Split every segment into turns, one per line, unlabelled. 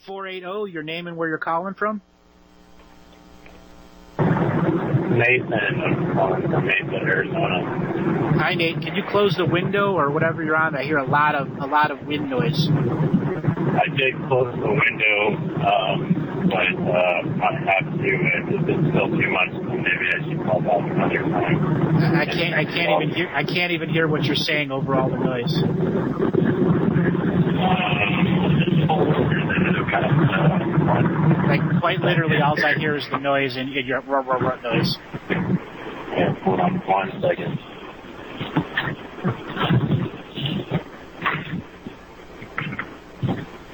480, your name and where you're calling from?
Nathan. I'm calling from Mesa, Arizona.
Hi, Nate. Can you close the window or whatever you're on? I hear a lot of wind noise.
I did close the window, but I have to. If it's still too much, then maybe I should call back another time.
I can't even hear what you're saying over all the noise. Like quite literally, all I hear is the noise and your ruh noise.
Yeah, hold on 1 second.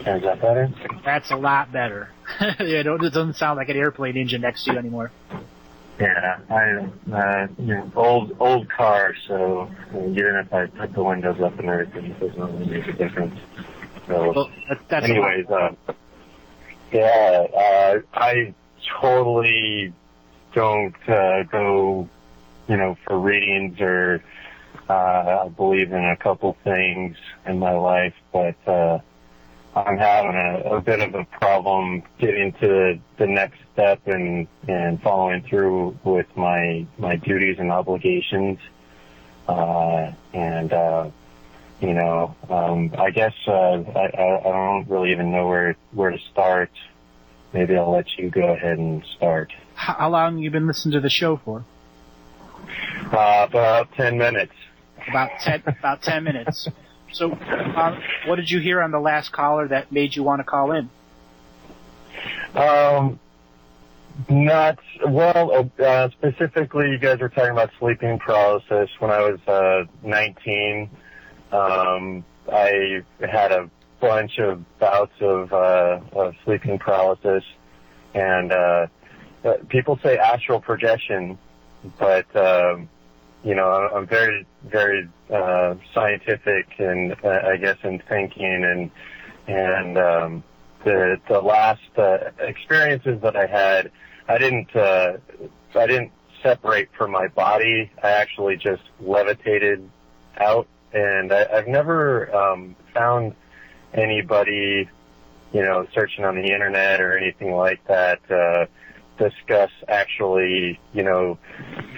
Is that better?
That's a lot better. It doesn't sound like an airplane engine next to you anymore.
Yeah, old car, so even if I put the windows up and everything, it doesn't really make a difference. So,
well, that's
anyways, I totally don't go, for readings or I believe in a couple things in my life, but I'm having a bit of a problem getting to the next step and following through with my duties and obligations. I guess I don't really even know where to start. Maybe I'll let you go ahead and start.
How long have you been listening to the show for?
About 10 minutes.
About 10 minutes. So, what did you hear on the last caller that made you want to call in? Specifically, you guys were talking about sleeping paralysis. When I was 19, I had a bunch of bouts of sleeping paralysis, and people say astral projection, but I'm very, very scientific, and I guess in thinking, and the last experiences that I had, I didn't separate from my body. I actually just levitated out, and I've never found anybody, searching on the internet or anything like that, discuss actually,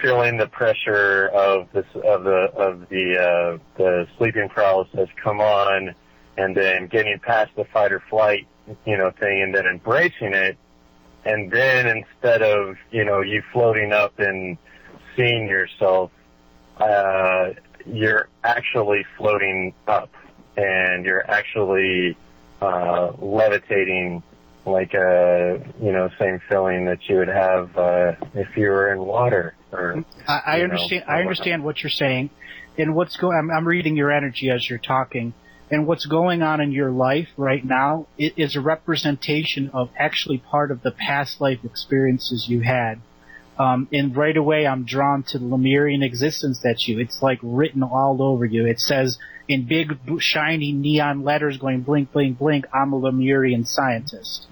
feeling the pressure of the sleeping paralysis come on, and then getting past the fight or flight, thing, and then embracing it, and then instead of you floating up and seeing yourself, you're actually floating up, and you're actually levitating, like same feeling that you would have if you were in water. Or I understand. I understand what you're saying, and what's going. I'm reading your energy as you're talking, and what's going on in your life right now is a representation of actually part of the past life experiences you had. And right away, I'm drawn to the Lemurian existence that's you. It's like written all over you. It says in big, shiny neon letters going blink, blink, blink, I'm a Lemurian scientist.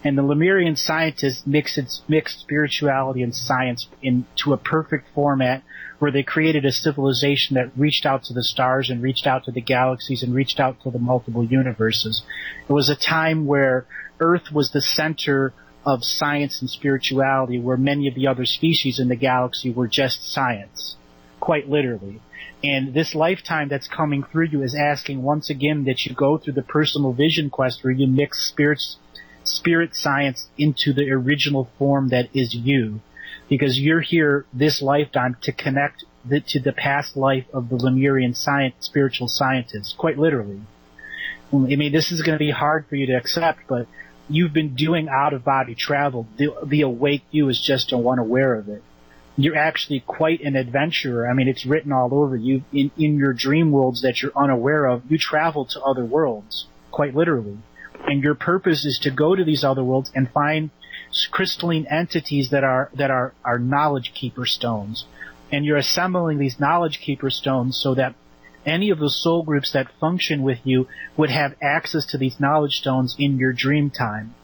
And the Lemurian scientists mixed spirituality and science into a perfect format where they created a civilization that reached out to the stars and reached out to the galaxies and reached out to the multiple universes. It was a time where Earth was the center of science and spirituality, where many of the other species in the galaxy were just science, quite literally. And this lifetime that's coming through you is asking once again that you go through the personal vision quest where you mix spirit science into the original form that is you, because you're here this lifetime to connect to the past life of the Lemurian spiritual scientist, quite literally. I mean, this is going to be hard for you to accept, but you've been doing out-of-body travel. The awake you is just unaware of it. You're actually quite an adventurer. I mean, it's written all over you. In your dream worlds that you're unaware of, you travel to other worlds, quite literally. And your purpose is to go to these other worlds and find crystalline entities that are knowledge keeper stones. And you're assembling these knowledge keeper stones so that any of the soul groups that function with you would have access to these knowledge stones in your dream time.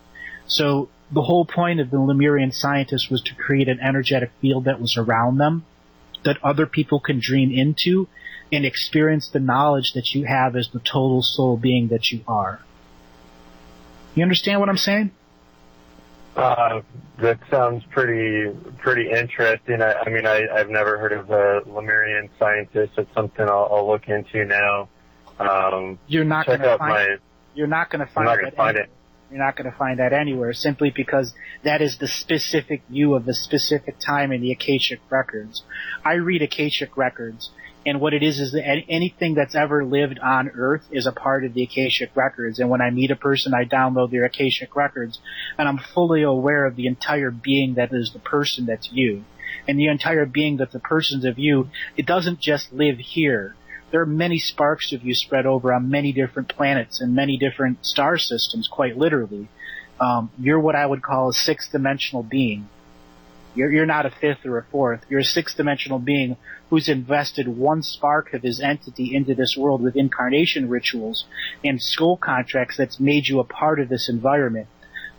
So the whole point of the Lemurian scientists was to create an energetic field that was around them, that other people can dream into and experience the knowledge that you have as the total soul being that you are. You understand what I'm saying?
That sounds pretty interesting. I've never heard of a Lemurian scientist. It's something I'll look into now.
You're not going to find it. You're not going to find it. You're not going to find that anywhere, simply because that is the specific view of the specific time in the Akashic records. I read Akashic records, and what it is that anything that's ever lived on Earth is a part of the Akashic records. And when I meet a person, I download their Akashic records, and I'm fully aware of the entire being that is the person that's you. And the entire being that the person's of you, it doesn't just live here. There are many sparks of you spread over on many different planets and many different star systems, quite literally. You're what I would call a sixth-dimensional being. You're not a fifth or a fourth. You're a sixth-dimensional being who's invested one spark of his entity into this world with incarnation rituals and soul contracts that's made you a part of this environment.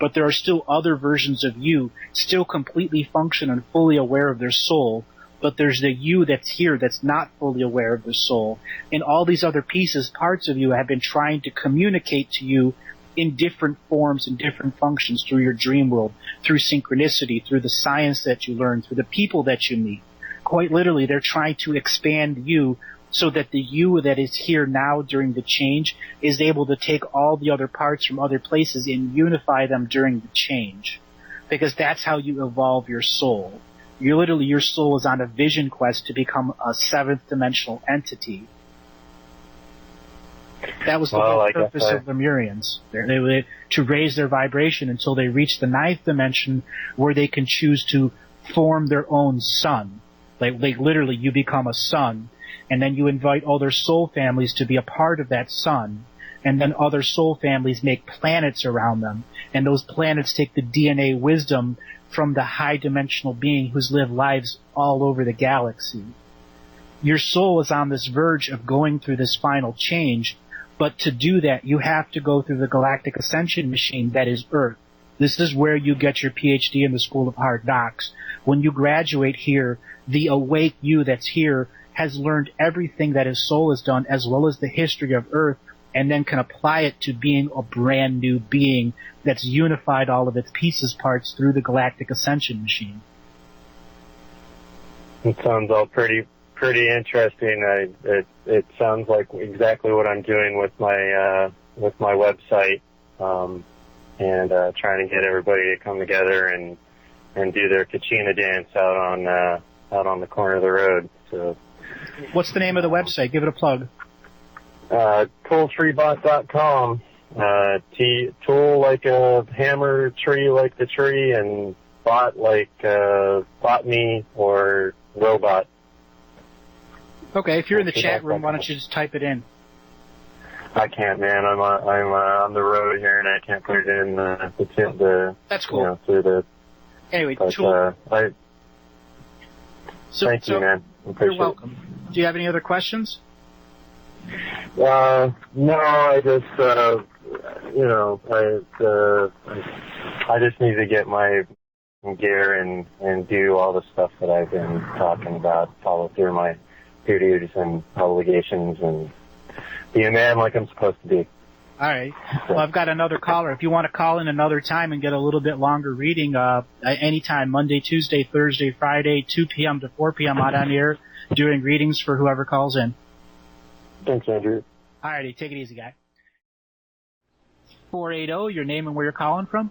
But there are still other versions of you still completely function and fully aware of their soul. But there's the you that's here that's not fully aware of the soul. And all these other pieces, parts of you, have been trying to communicate to you in different forms and different functions through your dream world, through synchronicity, through the science that you learn, through the people that you meet. Quite literally, they're trying to expand you so that the you that is here now during the change is able to take all the other parts from other places and unify them during the change. Because that's how you evolve your soul. Your soul is on a vision quest to become a seventh-dimensional entity. That was the whole purpose of Lemurians. They were to raise their vibration until they reach the ninth dimension, where they can choose to form their own sun. Like literally, you become a sun, and then you invite other soul families to be a part of that sun, and then other soul families make planets around them, and those planets take the DNA wisdom from the high-dimensional being who's lived lives all over the galaxy. Your soul is on this verge of going through this final change, but to do that, you have to go through the galactic ascension machine that is Earth. This is where you get your PhD in the School of Hard Knocks. When you graduate here, the awake you that's here has learned everything that his soul has done, as well as the history of Earth, and then can apply it to being a brand new being that's unified all of its pieces parts through the galactic ascension machine.
It sounds all pretty interesting. It sounds like exactly what I'm doing with my website, and trying to get everybody to come together and do their Kachina dance out on the corner of the road. So,
what's the name of the website? Give it a plug.
Tooltreebot.com. Tool like a hammer, tree like the tree, and bot like botany or robot.
Okay, if you're in the chat room, why don't you just type it in?
I can't, man. I'm on the road here, and I can't put it in the
That's cool.
Through the.
Anyway,
but,
Tool.
Thank you, man.
You're welcome. Do you have any other questions?
No, I just, I just need to get my gear and do all the stuff that I've been talking about, follow through my duties and obligations, and be a man like I'm supposed to be.
All right. Well, I've got another caller. If you want to call in another time and get a little bit longer reading, anytime, Monday, Tuesday, Thursday, Friday, 2 p.m. to 4 p.m. out on here, doing readings for whoever calls in.
Thanks, Andrew.
All righty. Take it easy, guy. 480, your name and where you're calling from?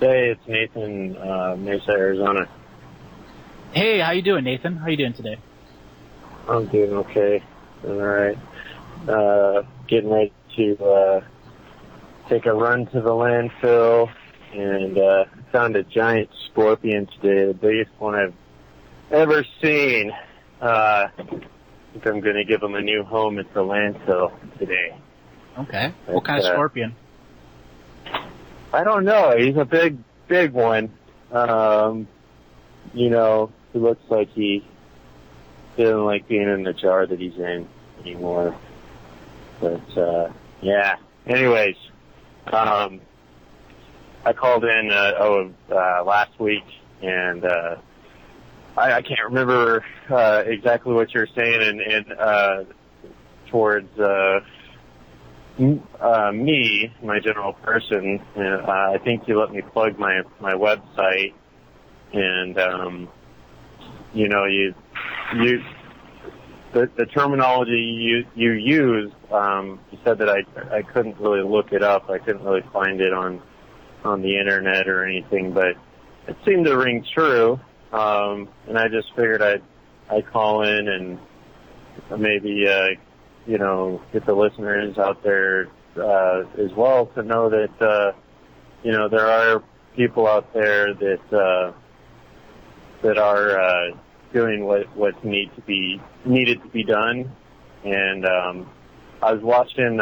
Hey, it's Nathan, Mesa, Arizona.
Hey, how you doing, Nathan? How you doing today?
I'm doing okay. All right. Getting ready to take a run to the landfill, and found a giant scorpion today, the biggest one I've ever seen. I think I'm going to give him a new home at the landfill today.
Okay. What kind of scorpion?
I don't know. He's a big one. He looks like he doesn't like being in the jar that he's in anymore. But, yeah. Anyways, I called in, last week, and, I can't remember, exactly what you were saying, and towards, Me, my general person, I think you let me plug my website, and the terminology you used, you said that I couldn't really look it up. I couldn't really find it on the internet or anything, but it seemed to ring true. And I just figured I'd call in and maybe get the listeners out there as well to know that there are people out there that are doing what needed to be done. And I was watching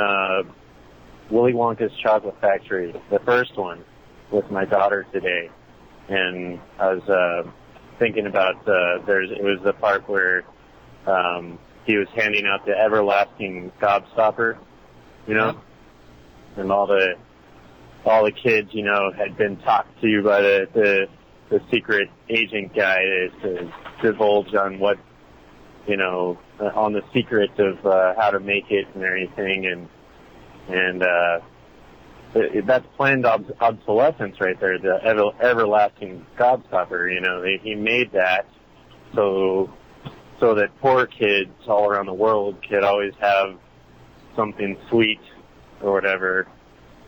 Willy Wonka's Chocolate Factory, the first one, with my daughter today, and I was thinking about it was the part where he was handing out the everlasting gobstopper, and all the kids, had been talked to by the secret agent guy to divulge on what, on the secret of how to make it and everything, and that's planned obsolescence right there, the everlasting gobstopper. He made that so that poor kids all around the world could always have something sweet or whatever,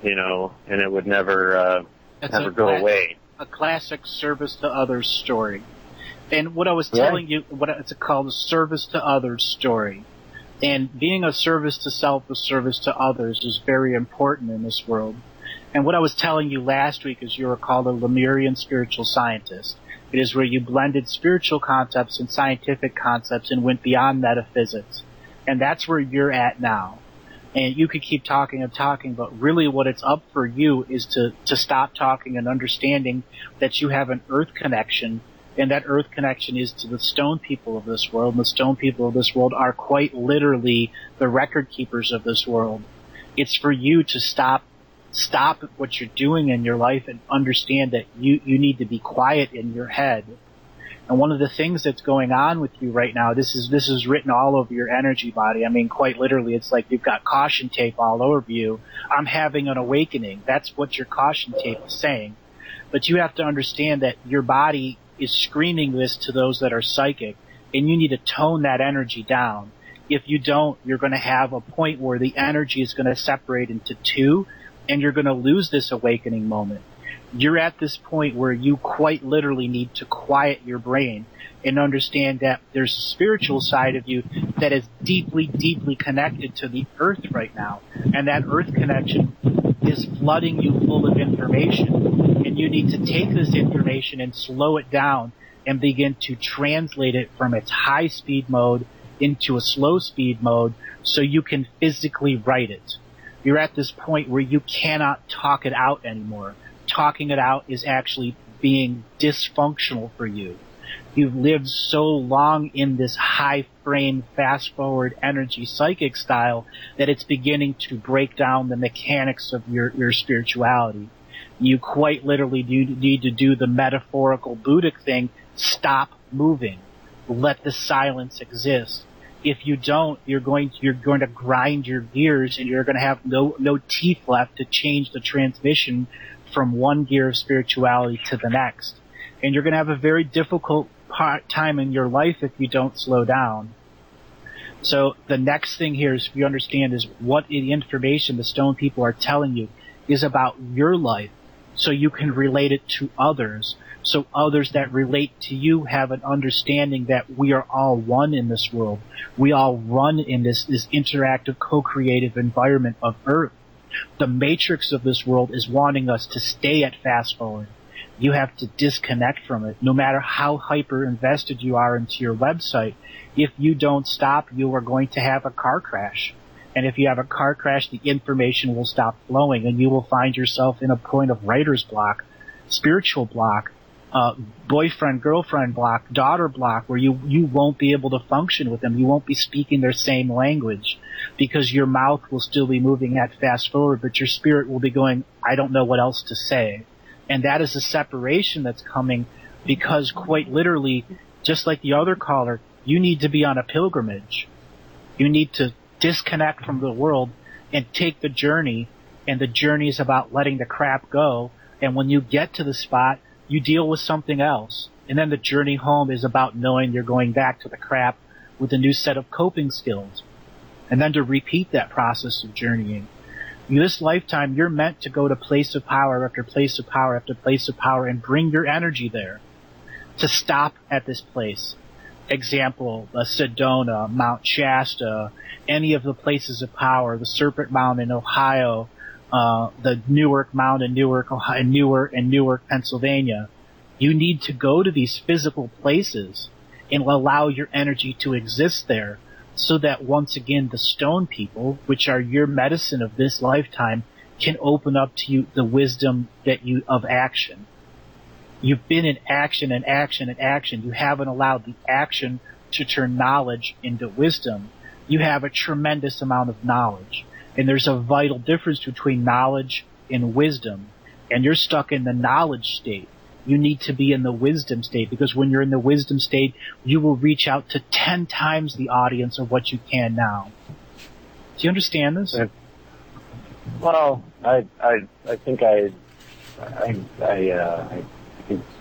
and it would never go away.
A classic service to others story. And what I was telling you, it's called a service to others story. And being a service to self, a service to others is very important in this world. And what I was telling you last week is you were called a Lemurian spiritual scientist. It is where you blended spiritual concepts and scientific concepts and went beyond metaphysics. And that's where you're at now. And you could keep talking and talking, but really what it's up for you is to stop talking and understanding that you have an earth connection, and that earth connection is to the stone people of this world, and the stone people of this world are quite literally the record keepers of this world. It's for you to stop what you're doing in your life and understand that you need to be quiet in your head. And one of the things that's going on with you right now, this is written all over your energy body. I mean, quite literally, it's like you've got caution tape all over you. I'm having an awakening. That's what your caution tape is saying. But you have to understand that your body is screaming this to those that are psychic, and you need to tone that energy down. If you don't, you're going to have a point where the energy is going to separate into two, and you're going to lose this awakening moment. You're at this point where you quite literally need to quiet your brain and understand that there's a spiritual side of you that is deeply, deeply connected to the earth right now. And that earth connection is flooding you full of information. And you need to take this information and slow it down and begin to translate it from its high speed mode into a slow speed mode so you can physically write it. You're at this point where you cannot talk it out anymore. Talking it out is actually being dysfunctional for you. You've lived so long in this high frame, fast forward energy psychic style that it's beginning to break down the mechanics of your spirituality. You quite literally need to do the metaphorical Buddhic thing. Stop moving. Let the silence exist. If you don't, you're going to grind your gears, and you're going to have no teeth left to change the transmission from one gear of spirituality to the next. And you're going to have a very difficult time in your life if you don't slow down. So the next thing here is, if you understand, is what the information the stone people are telling you is about your life, so you can relate it to others, so others that relate to you have an understanding that we are all one in this world. We all run in this interactive, co-creative environment of Earth. The matrix of this world is wanting us to stay at fast forward. You have to disconnect from it. No matter how hyper invested you are into your website, if you don't stop, you are going to have a car crash. And if you have a car crash, the information will stop flowing, and you will find yourself in a point of writer's block, spiritual block, boyfriend, girlfriend block, daughter block, where you won't be able to function with them. You won't be speaking their same language because your mouth will still be moving at fast forward, but your spirit will be going, I don't know what else to say. And that is a separation that's coming because, quite literally, just like the other caller, you need to be on a pilgrimage. You need to disconnect from the world and take the journey, and the journey is about letting the crap go, and when you get to the spot, you deal with something else. And then the journey home is about knowing you're going back to the crap with a new set of coping skills. And then to repeat that process of journeying. In this lifetime, you're meant to go to place of power after place of power after place of power and bring your energy there. To stop at this place. Example, Sedona, Mount Shasta, any of the places of power, the Serpent Mountain in Ohio, the Newark Mountain, Newark, Ohio, Newark, Pennsylvania. You need to go to these physical places and allow your energy to exist there so that once again the stone people, which are your medicine of this lifetime, can open up to you the wisdom of action. You've been in action and action and action. You haven't allowed the action to turn knowledge into wisdom. You have a tremendous amount of knowledge. And there's a vital difference between knowledge and wisdom. And you're stuck in the knowledge state. You need to be in the wisdom state, because when you're in the wisdom state, you will reach out to 10 times the audience of what you can now. Do you understand this?
Well, I think I can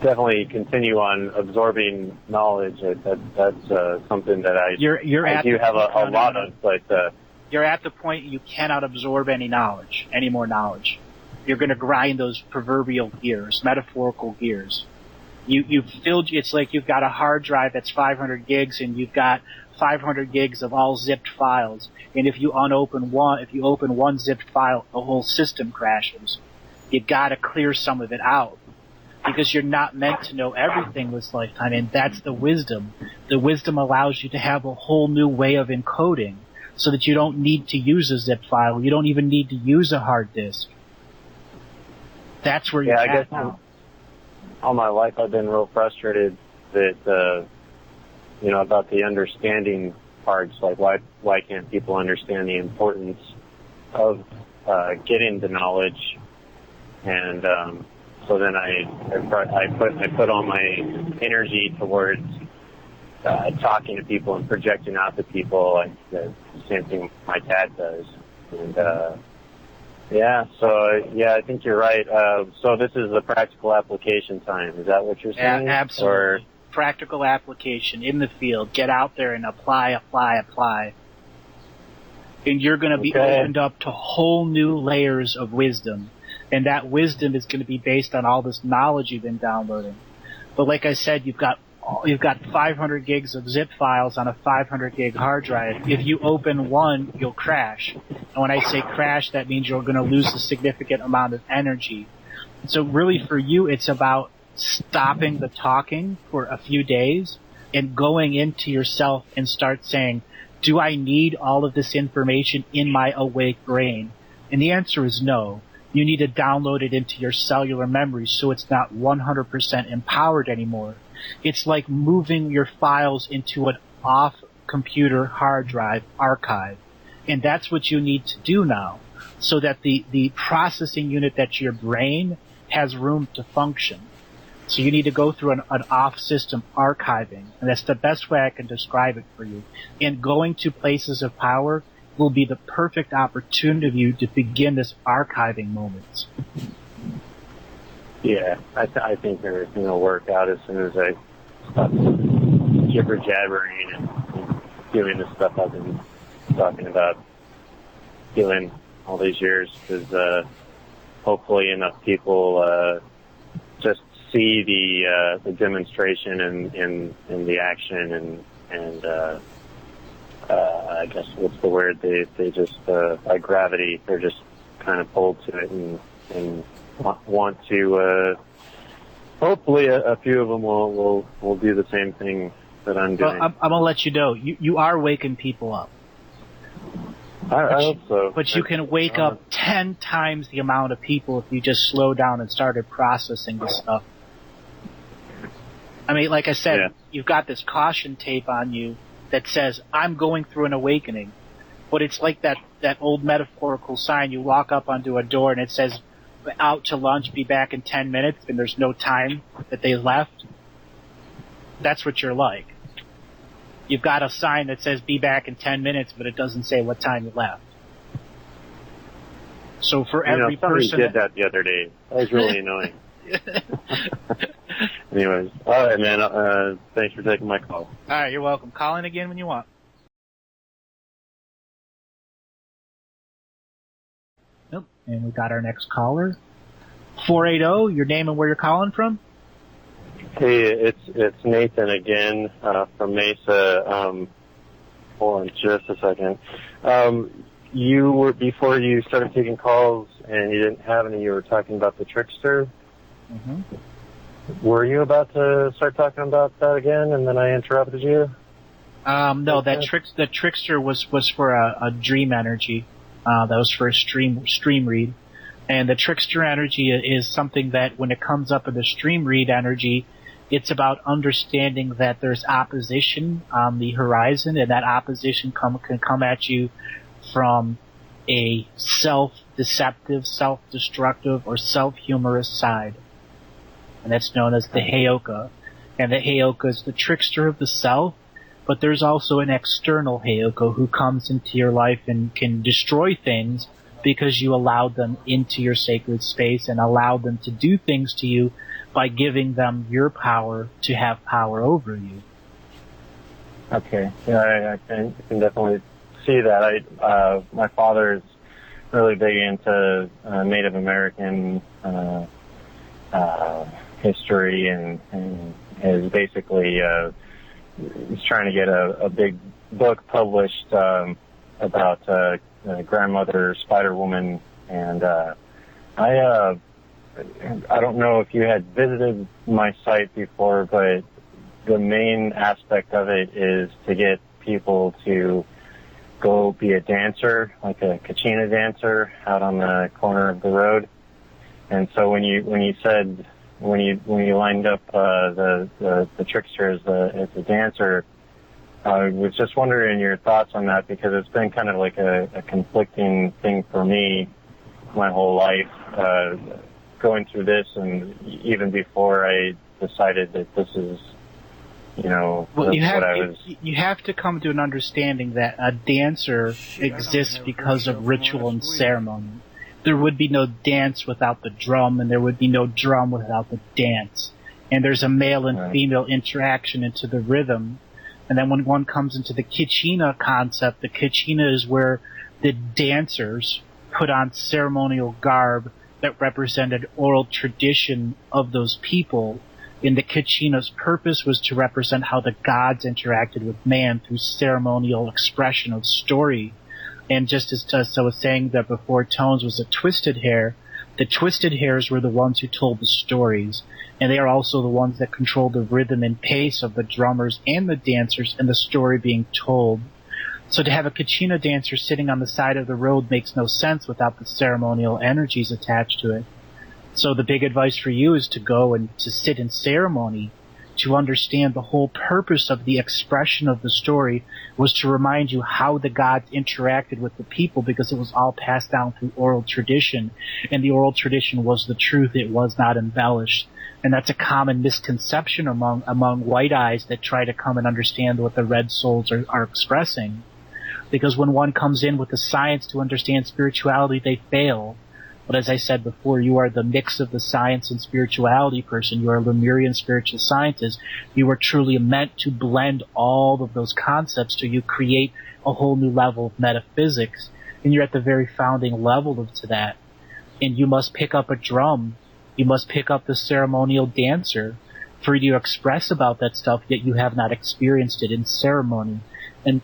definitely continue on absorbing knowledge. That's something that I do have a lot of, but
you're at the point you cannot absorb any more knowledge. You're going to grind those proverbial gears, metaphorical gears. You've filled. It's like you've got a hard drive that's 500 gigs, and you've got 500 gigs of all zipped files. And if you open one zipped file, the whole system crashes. You've got to clear some of it out, because you're not meant to know everything this lifetime, and that's the wisdom. The wisdom allows you to have a whole new way of encoding, so that you don't need to use a zip file. You don't even need to use a hard disk. That's where you're at. I guess
all my life I've been real frustrated that about the understanding parts. Like why can't people understand the importance of getting the knowledge? And so then I put all my energy towards talking to people and projecting out to people, like the same thing my dad does. And I think you're right. So this is the practical application time. Is that what you're saying?
Yeah, absolutely. Or practical application in the field. Get out there and apply. And you're going to be opened up to whole new layers of wisdom. And that wisdom is going to be based on all this knowledge you've been downloading. But like I said, you've got 500 gigs of zip files on a 500 gig hard drive. If you open one, you'll crash. And when I say crash, that means you're going to lose a significant amount of energy. So really for you, it's about stopping the talking for a few days and going into yourself and start saying, do I need all of this information in my awake brain? And the answer is no. You need to download it into your cellular memory so it's not 100% empowered anymore. It's like moving your files into an off-computer hard drive archive. And that's what you need to do now, so that the processing unit that's your brain has room to function. So you need to go through an off-system archiving, and that's the best way I can describe it for you. And going to places of power will be the perfect opportunity for you to begin this archiving moment.
Yeah, I think everything will work out as soon as I stop jibber-jabbering and doing the stuff I've been talking about doing all these years, because hopefully enough people just see the demonstration and the action and I guess what's the word? They just by gravity they're just kind of pulled to it and want to. Hopefully, a few of them will do the same thing that I'm doing.
Well, I'm gonna let you know. You are waking people up.
I hope so.
But you can wake up 10 times the amount of people if you just slow down and started processing this stuff. I mean, like I said, You've got this caution tape on you that says, I'm going through an awakening. But it's like that old metaphorical sign. You walk up onto a door and it says, out to lunch, be back in 10 minutes, and there's no time that they left. That's what you're like. You've got a sign that says, be back in 10 minutes, but it doesn't say what time you left. So for every person...
Somebody did that the other day. That was really annoying. Anyways, all right, man. Thanks for taking my call.
All right, you're welcome. Call in again when you want. Nope. And we got our next caller. 480, your name and where you're calling from?
Hey, it's Nathan again from Mesa. Hold on just a second. You were, before you started taking calls and you didn't have any, you were talking about the trickster.
Mm-hmm.
Were you about to start talking about that again, and then I interrupted you?
No, the trickster was for a dream energy. That was for a stream read. And the trickster energy is something that when it comes up in the stream read energy, it's about understanding that there's opposition on the horizon, and that opposition can come at you from a self-deceptive, self-destructive, or self-humorous side. And that's known as the Heyoka. And the Heyoka is the trickster of the self, but there's also an external Heyoka who comes into your life and can destroy things because you allowed them into your sacred space and allowed them to do things to you by giving them your power to have power over you.
Okay. Yeah, I can definitely see that. My father's really big into Native American history and is basically he's trying to get a big book published about grandmother Spider Woman, and I don't know if you had visited my site before, but the main aspect of it is to get people to go be a dancer, like a kachina dancer, out on the corner of the road. And so when you lined up the trickster as a dancer, I was just wondering your thoughts on that, because it's been kind of like a conflicting thing for me my whole life, going through this, and even before I decided that this is,
well, you have to come to an understanding that a dancer exists because of ritual and ceremony. There would be no dance without the drum, and there would be no drum without the dance. And there's a male and female interaction into the rhythm. And then when one comes into the kachina concept, the kachina is where the dancers put on ceremonial garb that represented oral tradition of those people. And the kachina's purpose was to represent how the gods interacted with man through ceremonial expression of story. And just as I was saying that before, tones was a twisted hair, the twisted hairs were the ones who told the stories. And they are also the ones that control the rhythm and pace of the drummers and the dancers and the story being told. So to have a kachina dancer sitting on the side of the road makes no sense without the ceremonial energies attached to it. So the big advice for you is to go and to sit in ceremony, to understand the whole purpose of the expression of the story was to remind you how the gods interacted with the people, because it was all passed down through oral tradition, and the oral tradition was the truth. It was not embellished. And that's a common misconception among white eyes that try to come and understand what the red souls are expressing. Because when one comes in with the science to understand spirituality, they fail. But as I said before, you are the mix of the science and spirituality person. You are a Lemurian spiritual scientist. You are truly meant to blend all of those concepts till you create a whole new level of metaphysics. And you're at the very founding level to that. And you must pick up a drum. You must pick up the ceremonial dancer for you to express about that stuff, yet you have not experienced it in ceremony. And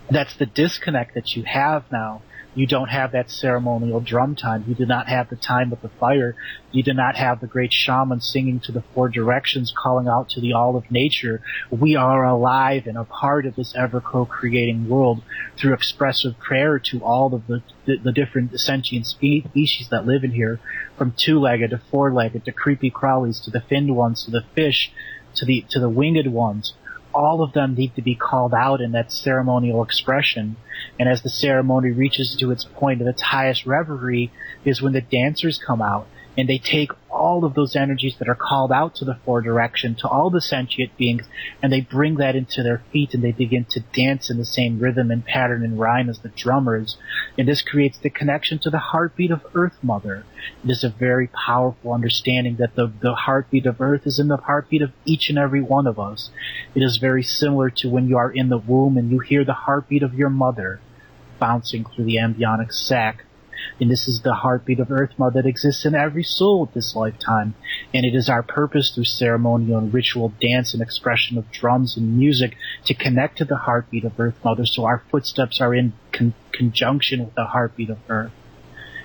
that's the disconnect that you have now. You don't have that ceremonial drum time. You do not have the time with the fire. You do not have the great shaman singing to the four directions, calling out to the all of nature. We are alive and a part of this ever co-creating world through expressive prayer to all of the different sentient species that live in here, from two-legged to four-legged to creepy crawlies to the finned ones to the fish to the winged ones. All of them need to be called out in that ceremonial expression. And as the ceremony reaches to its point of its highest reverie is when the dancers come out. And they take all of those energies that are called out to the four direction, to all the sentient beings, and they bring that into their feet, and they begin to dance in the same rhythm and pattern and rhyme as the drummers. And this creates the connection to the heartbeat of Earth Mother. It is a very powerful understanding that the heartbeat of Earth is in the heartbeat of each and every one of us. It is very similar to when you are in the womb and you hear the heartbeat of your mother bouncing through the embryonic sac. And this is the heartbeat of Earth Mother that exists in every soul at this lifetime. And it is our purpose through ceremonial and ritual dance and expression of drums and music to connect to the heartbeat of Earth Mother, so our footsteps are in conjunction with the heartbeat of Earth.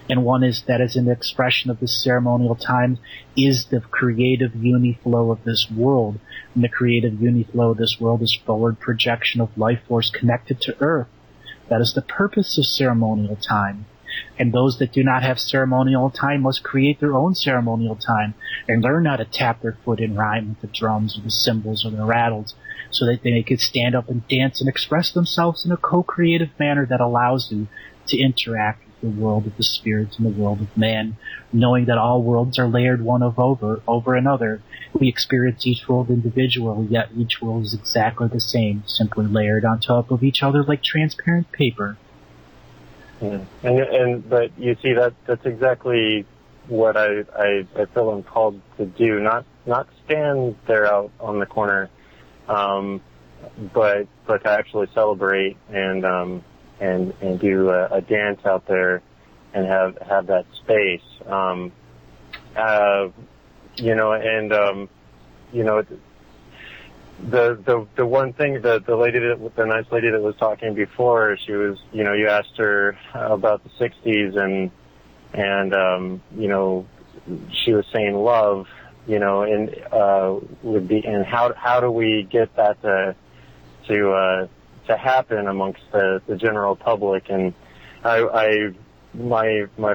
And one is that as an expression of this ceremonial time is the creative uniflow of this world. And the creative uniflow of this world is forward projection of life force connected to Earth. That is the purpose of ceremonial time. And those that do not have ceremonial time must create their own ceremonial time and learn how to tap their foot in rhyme with the drums or the cymbals or the rattles, so that they can stand up and dance and express themselves in a co-creative manner that allows them to interact with the world of the spirits and the world of man, knowing that all worlds are layered one over another. We experience each world individually, yet each world is exactly the same, simply layered on top of each other like transparent paper.
Yeah. But you see, that's exactly what I feel I'm called to do. Not stand there out on the corner, but to actually celebrate and do a dance out there and have that space. The one thing that the nice lady that was talking before, she was, you asked her about the 60s and she was saying love, would be, and how do we get that to happen amongst the general public? And my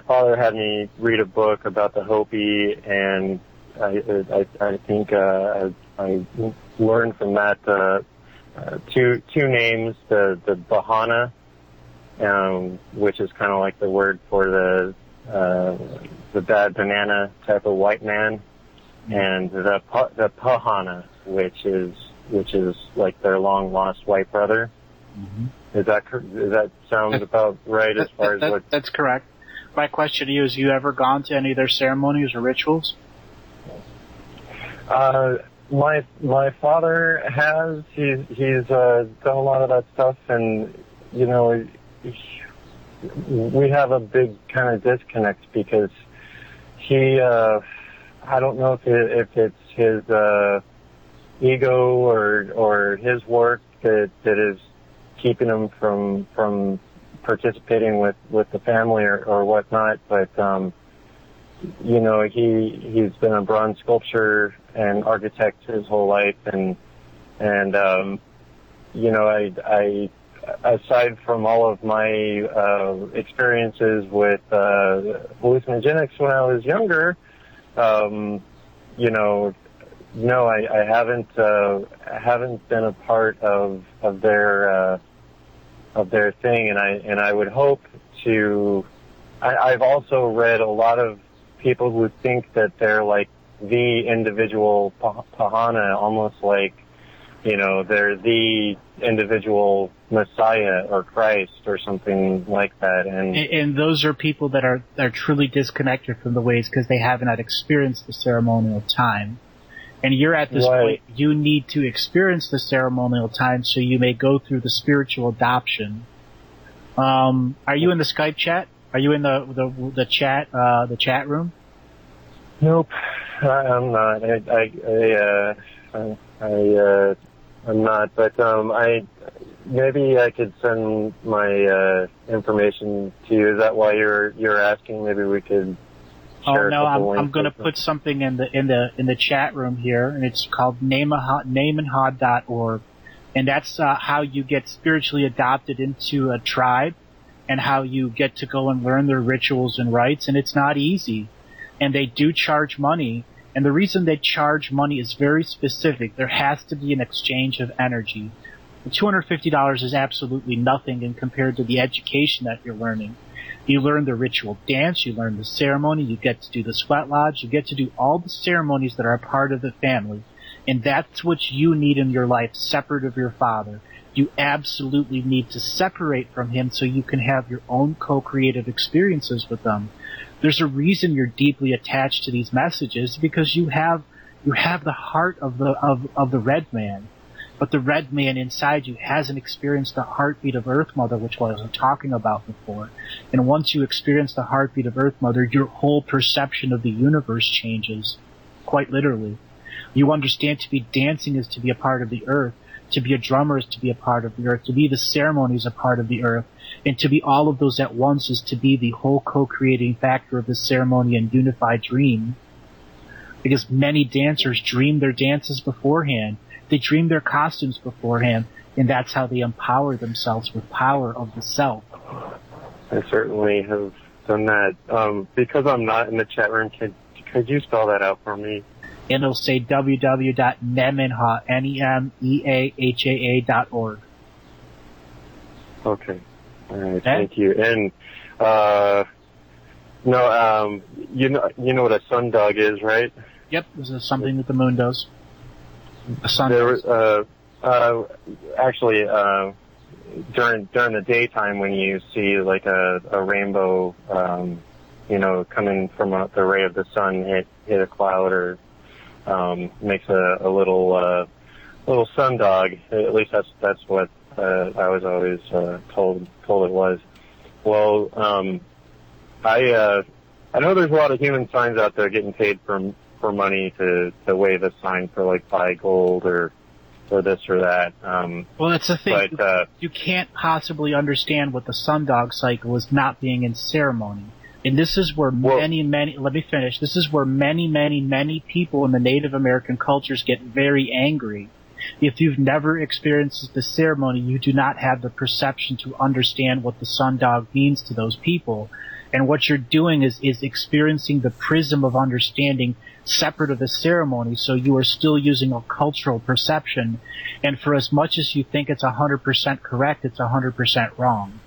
father had me read a book about the Hopi, and I think I learned from that two names, the Bahana, which is kind of like the word for the bad banana type of white man, and the Pahana, which is like their long lost white brother. Mm-hmm. Does that sound about right as far as what?
That's correct. My question to you is: you ever gone to any of their ceremonies or rituals?
My father has. He's done a lot of that stuff, and we have a big kind of disconnect because he. I don't know if it's his ego or his work that is keeping him from participating with the family or whatnot, but he's been a bronze sculptor and architect his whole life, and I aside from all of my experiences with hallucinogenics when I was younger, no, I haven't been a part of their thing, and I would hope to. I've also read a lot of people who think that they're like the individual Pahana, almost like they're the individual Messiah or Christ or something like that,
and those are people that are truly disconnected from the ways because they haven't had experienced the ceremonial time. And you're at this point, you need to experience the ceremonial time so you may go through the spiritual adoption. Are you in the Skype chat? Are you in the chat room?
Nope, I'm not. I'm not. But maybe I could send my information to you. Is that why you're asking? Maybe we could.
Oh no, I'm going to put something in the chat room here, and it's called nameandhod.org, and that's how you get spiritually adopted into a tribe, and how you get to go and learn their rituals and rites, and it's not easy, and they do charge money, and the reason they charge money is very specific. There has to be an exchange of energy. $250 is absolutely nothing in compared to the education that you're learning. You learn the ritual dance, you learn the ceremony, you get to do the sweat lodge, you get to do all the ceremonies that are a part of the family. And that's what you need in your life, separate of your father. You absolutely need to separate from him so you can have your own co-creative experiences with them. There's a reason you're deeply attached to these messages, because you have the heart of the red man. But the red man inside you hasn't experienced the heartbeat of Earth Mother, which I was talking about before. And once you experience the heartbeat of Earth Mother, your whole perception of the universe changes, quite literally. You understand to be dancing is to be a part of the earth, to be a drummer is to be a part of the earth, to be the ceremony is a part of the earth, and to be all of those at once is to be the whole co-creating factor of the ceremony and unified dream. Because many dancers dream their dances beforehand. They dream their costumes beforehand, and that's how they empower themselves with power of the self.
I certainly have done that. Because I'm not in the chat room, could you spell that out for me?
And it'll say www.nemeha, NEMEAHAA.org.
Okay. All right. Thank you. And you know what a sundog is, right?
Yep. This is something that the moon does.
During the daytime, when you see like a rainbow, coming from the ray of the sun hit a cloud or makes a little sundog. At least that's what I was always told it was. Well, I know there's a lot of human signs out there getting paid for money to wave a sign for like buy gold or this or that.
Well, that's the thing. But, you can't possibly understand what the sundog cycle is not being in ceremony. And this is where let me finish. This is where many people in the Native American cultures get very angry. If you've never experienced the ceremony, you do not have the perception to understand what the sundog means to those people. And what you're doing is experiencing the prism of understanding separate of the ceremony, so you are still using a cultural perception. And for as much as you think it's 100% correct, it's 100% wrong.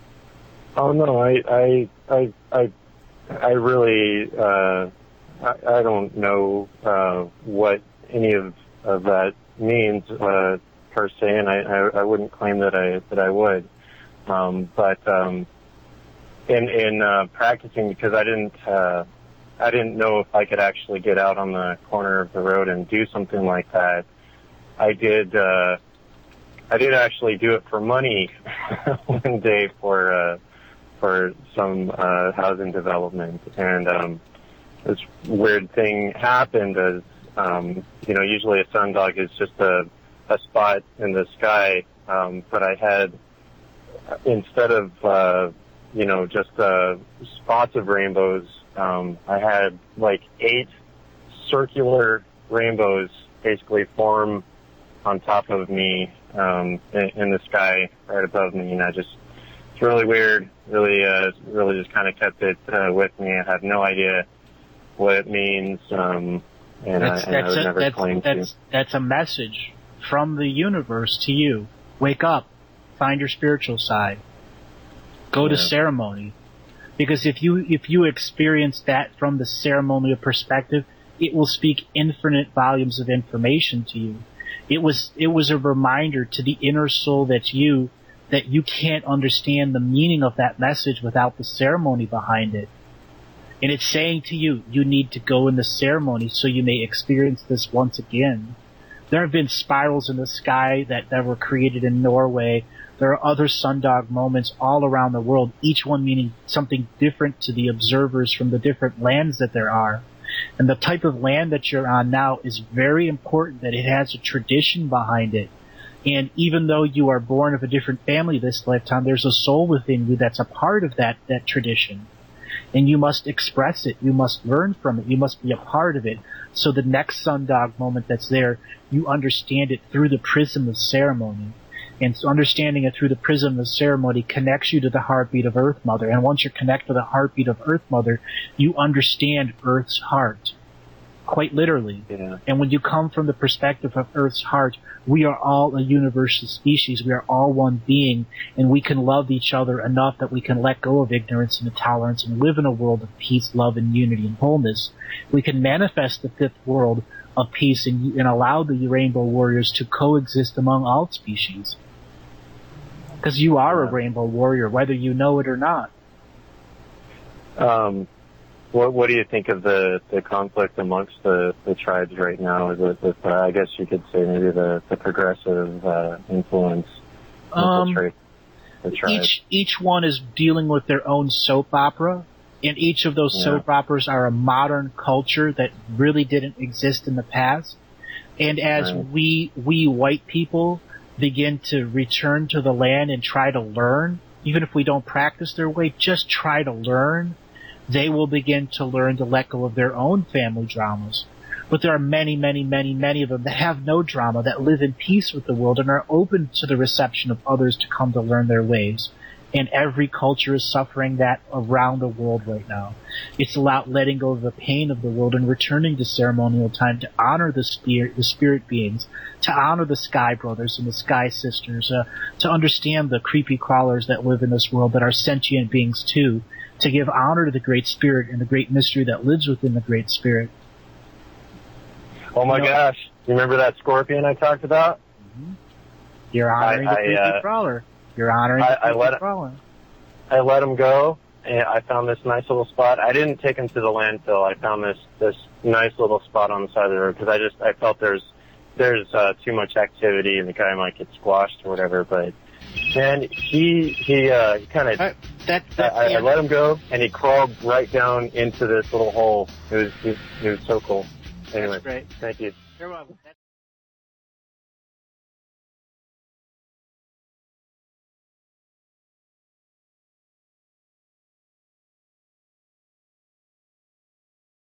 Oh no, I really I don't know what any of that means per se, and I wouldn't claim that I would. But in practicing, because I didn't know if I could actually get out on the corner of the road and do something like that. I did actually do it for money one day for some housing development, and this weird thing happened. As usually a sundog is just a spot in the sky, but I had, instead of just spots of rainbows, I had like 8 circular rainbows basically form on top of me in the sky right above me, and it's really weird. Really just kind of kept it with me. I have no idea what it means, and I would never claim to.
That's a message from the universe to you. Wake up, find your spiritual side, go to ceremony. Because if you experience that from the ceremonial perspective, it will speak infinite volumes of information to you. It was a reminder to the inner soul that you can't understand the meaning of that message without the ceremony behind it. And it's saying to you, you need to go in the ceremony so you may experience this once again. There have been spirals in the sky that were created in Norway. There are other sundog moments all around the world, each one meaning something different to the observers from the different lands that there are. And the type of land that you're on now is very important, that it has a tradition behind it. And even though you are born of a different family this lifetime, there's a soul within you that's a part of that tradition. And you must express it. You must learn from it. You must be a part of it. So the next sundog moment that's there, you understand it through the prism of ceremony. And so understanding it through the prism of ceremony connects you to the heartbeat of Earth Mother. And once you're connected to the heartbeat of Earth Mother, you understand Earth's heart. quite literally.
Yeah.
And when you come from the perspective of Earth's heart, we are all a universal species. We are all one being, and we can love each other enough that we can let go of ignorance and intolerance and live in a world of peace, love, and unity and wholeness. We can manifest the fifth world of peace and allow the Rainbow Warriors to coexist among all species. Because you are a Rainbow Warrior, whether you know it or not.
What do you think of the conflict amongst the tribes right now? Is it with, I guess you could say maybe the progressive influence of the tribes?
Each one is dealing with their own soap opera, and each of those soap operas are a modern culture that really didn't exist in the past. And as we white people begin to return to the land and try to learn, even if we don't practice their way, just try to learn, they will begin to learn to let go of their own family dramas. But there are many, many, many, many of them that have no drama, that live in peace with the world and are open to the reception of others to come to learn their ways. And every culture is suffering that around the world right now. It's about letting go of the pain of the world and returning to ceremonial time to honor the spirit beings, to honor the sky brothers and the sky sisters, to understand the creepy crawlers that live in this world that are sentient beings too, to give honor to the Great Spirit and the great mystery that lives within the Great Spirit.
Oh my gosh. You remember that scorpion I talked about?
Mm-hmm. You're honoring the creepy crawler. You're honoring the creepy crawler.
I let him go, and I found this nice little spot. I didn't take him to the landfill. I found this nice little spot on the side of the road because I felt there's too much activity and the guy might get squashed or whatever, but and he kind of I let him go, and he crawled right down into this little hole. It was so cool. Anyway,
that's great.
Thank you.
You're welcome.